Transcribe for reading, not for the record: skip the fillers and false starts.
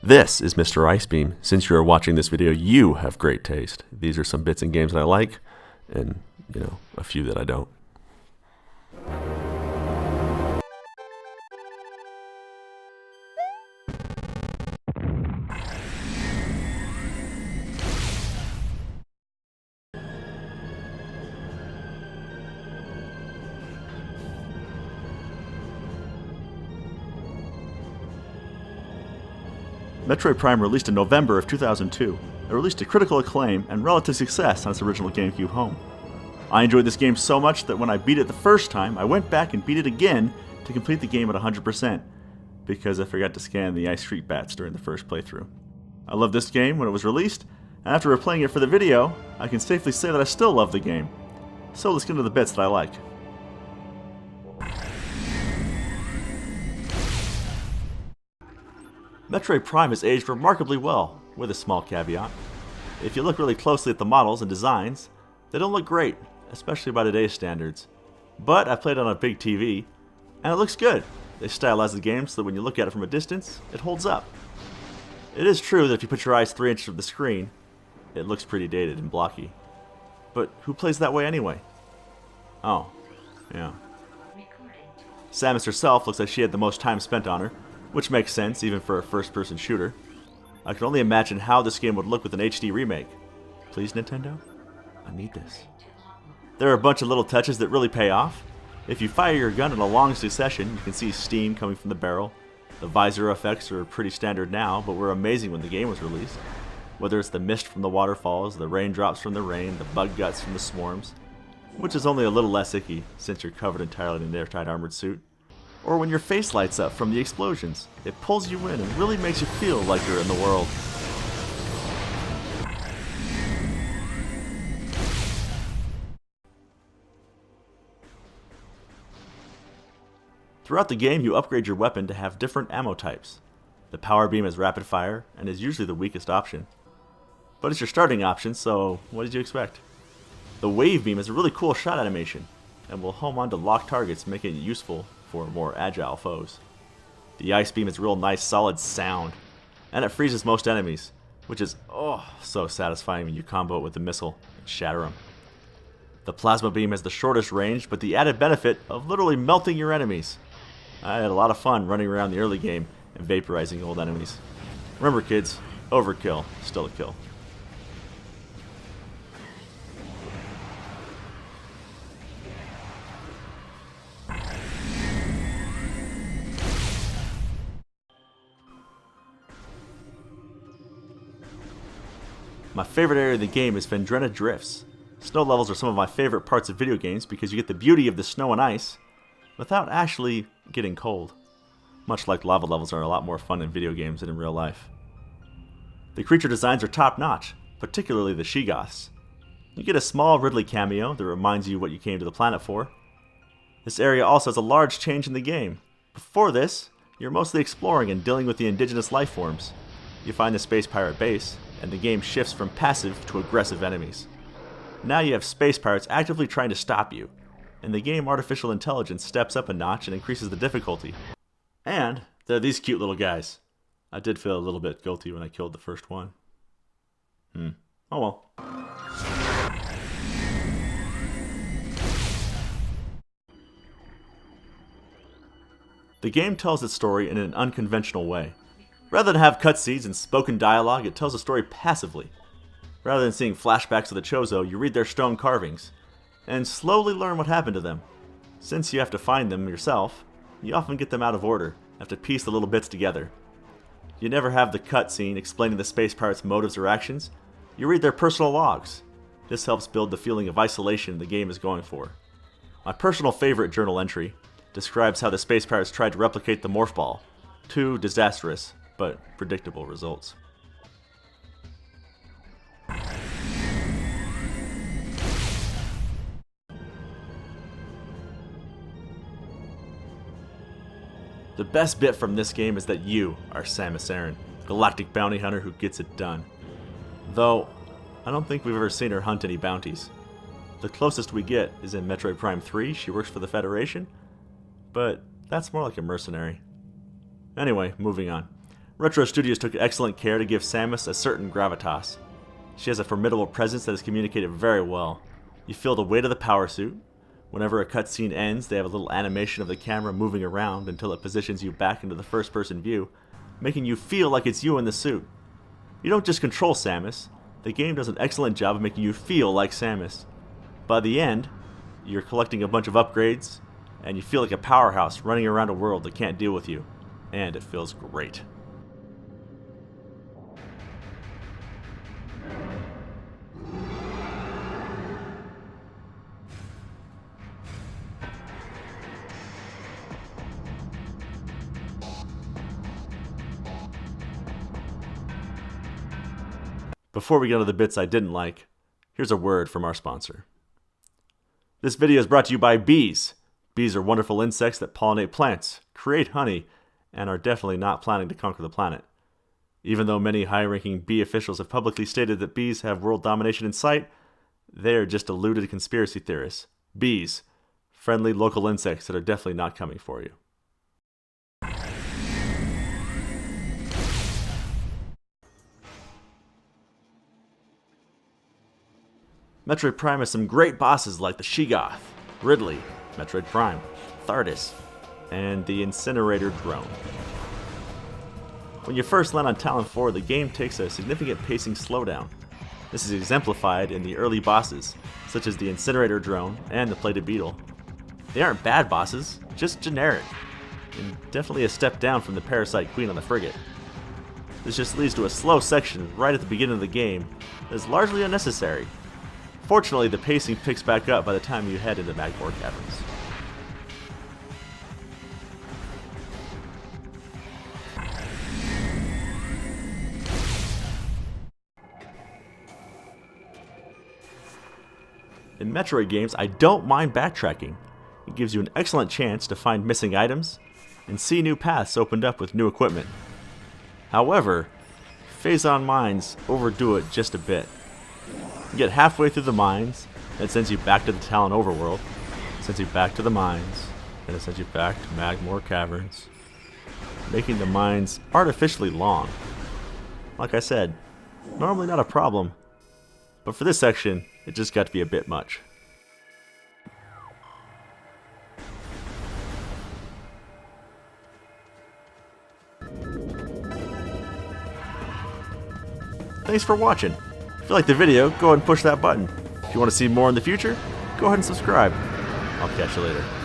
This is Mr. Icebeam. Since you are watching this video, you have great taste. These are some bits and games that I like, and, a few that I don't. Metroid Prime released in November of 2002. It released to critical acclaim and relative success on its original GameCube home. I enjoyed this game so much that when I beat it the first time, I went back and beat it again to complete the game at 100%, because I forgot to scan the Ice Street Bats during the first playthrough. I loved this game when it was released, and after replaying it for the video, I can safely say that I still love the game. So let's get into the bits that I like. Metroid Prime has aged remarkably well, with a small caveat. If you look really closely at the models and designs, they don't look great, especially by today's standards. But I played on a big TV, and it looks good. They stylized the game so that when you look at it from a distance, it holds up. It is true that if you put your eyes 3 inches from the screen, it looks pretty dated and blocky. But who plays that way anyway? Oh, yeah. Samus herself looks like she had the most time spent on her, which makes sense even for a first-person shooter. I can only imagine how this game would look with an HD remake. Please, Nintendo? I need this. There are a bunch of little touches that really pay off. If you fire your gun in a long succession, you can see steam coming from the barrel. The visor effects are pretty standard now, but were amazing when the game was released. Whether it's the mist from the waterfalls, the raindrops from the rain, the bug guts from the swarms, which is only a little less icky since you're covered entirely in an airtight armored suit. Or when your face lights up from the explosions. It pulls you in and really makes you feel like you're in the world. Throughout the game, you upgrade your weapon to have different ammo types. The power beam is rapid fire and is usually the weakest option. But it's your starting option, so what did you expect? The wave beam is a really cool shot animation and will home onto locked targets, making it useful for more agile foes. The ice beam is real nice solid sound, and it freezes most enemies, which is so satisfying when you combo it with the missile and shatter them. The plasma beam has the shortest range, but the added benefit of literally melting your enemies. I had a lot of fun running around the early game and vaporizing old enemies. Remember kids, overkill, still a kill. My favorite area of the game is Vendrena Drifts. Snow levels are some of my favorite parts of video games because you get the beauty of the snow and ice without actually getting cold. Much like lava levels are a lot more fun in video games than in real life. The creature designs are top notch, particularly the Sheegoths. You get a small Ridley cameo that reminds you what you came to the planet for. This area also has a large change in the game. Before this, you're mostly exploring and dealing with the indigenous life forms. You find the space pirate base, and the game shifts from passive to aggressive enemies. Now you have space pirates actively trying to stop you, and the game artificial intelligence steps up a notch and increases the difficulty. And there are these cute little guys. I did feel a little bit guilty when I killed the first one. Oh well. The game tells its story in an unconventional way. Rather than have cutscenes and spoken dialogue, it tells a story passively. Rather than seeing flashbacks of the Chozo, you read their stone carvings, and slowly learn what happened to them. Since you have to find them yourself, you often get them out of order, have to piece the little bits together. You never have the cutscene explaining the space pirates' motives or actions, you read their personal logs. This helps build the feeling of isolation the game is going for. My personal favorite journal entry describes how the space pirates tried to replicate the morph ball. 2 disastrous, but predictable results. The best bit from this game is that you are Samus Aran, galactic bounty hunter who gets it done. Though, I don't think we've ever seen her hunt any bounties. The closest we get is in Metroid Prime 3, she works for the Federation, but that's more like a mercenary. Anyway, moving on. Retro Studios took excellent care to give Samus a certain gravitas. She has a formidable presence that is communicated very well. You feel the weight of the power suit. Whenever a cutscene ends, they have a little animation of the camera moving around until it positions you back into the first-person view, making you feel like it's you in the suit. You don't just control Samus, the game does an excellent job of making you feel like Samus. By the end, you're collecting a bunch of upgrades, and you feel like a powerhouse running around a world that can't deal with you. And it feels great. Before we get into the bits I didn't like, here's a word from our sponsor. This video is brought to you by bees. Bees are wonderful insects that pollinate plants, create honey, and are definitely not planning to conquer the planet. Even though many high-ranking bee officials have publicly stated that bees have world domination in sight, they are just deluded conspiracy theorists. Bees, friendly local insects that are definitely not coming for you. Metroid Prime has some great bosses like the Sheegoth, Ridley, Metroid Prime, Thardis, and the Incinerator Drone. When you first land on Talon 4, the game takes a significant pacing slowdown. This is exemplified in the early bosses, such as the Incinerator Drone and the Plated Beetle. They aren't bad bosses, just generic, and definitely a step down from the Parasite Queen on the Frigate. This just leads to a slow section right at the beginning of the game that is largely unnecessary. Fortunately, the pacing picks back up by the time you head into Magmore Caverns. In Metroid games, I don't mind backtracking. It gives you an excellent chance to find missing items and see new paths opened up with new equipment. However, Phazon mines overdo it just a bit. You get halfway through the mines, and it sends you back to the Talon overworld, sends you back to the mines, and it sends you back to Magmore Caverns, making the mines artificially long. Like I said, normally not a problem, but for this section, it just got to be a bit much. Thanks for watching. If you liked the video, go ahead and push that button. If you want to see more in the future, go ahead and subscribe. I'll catch you later.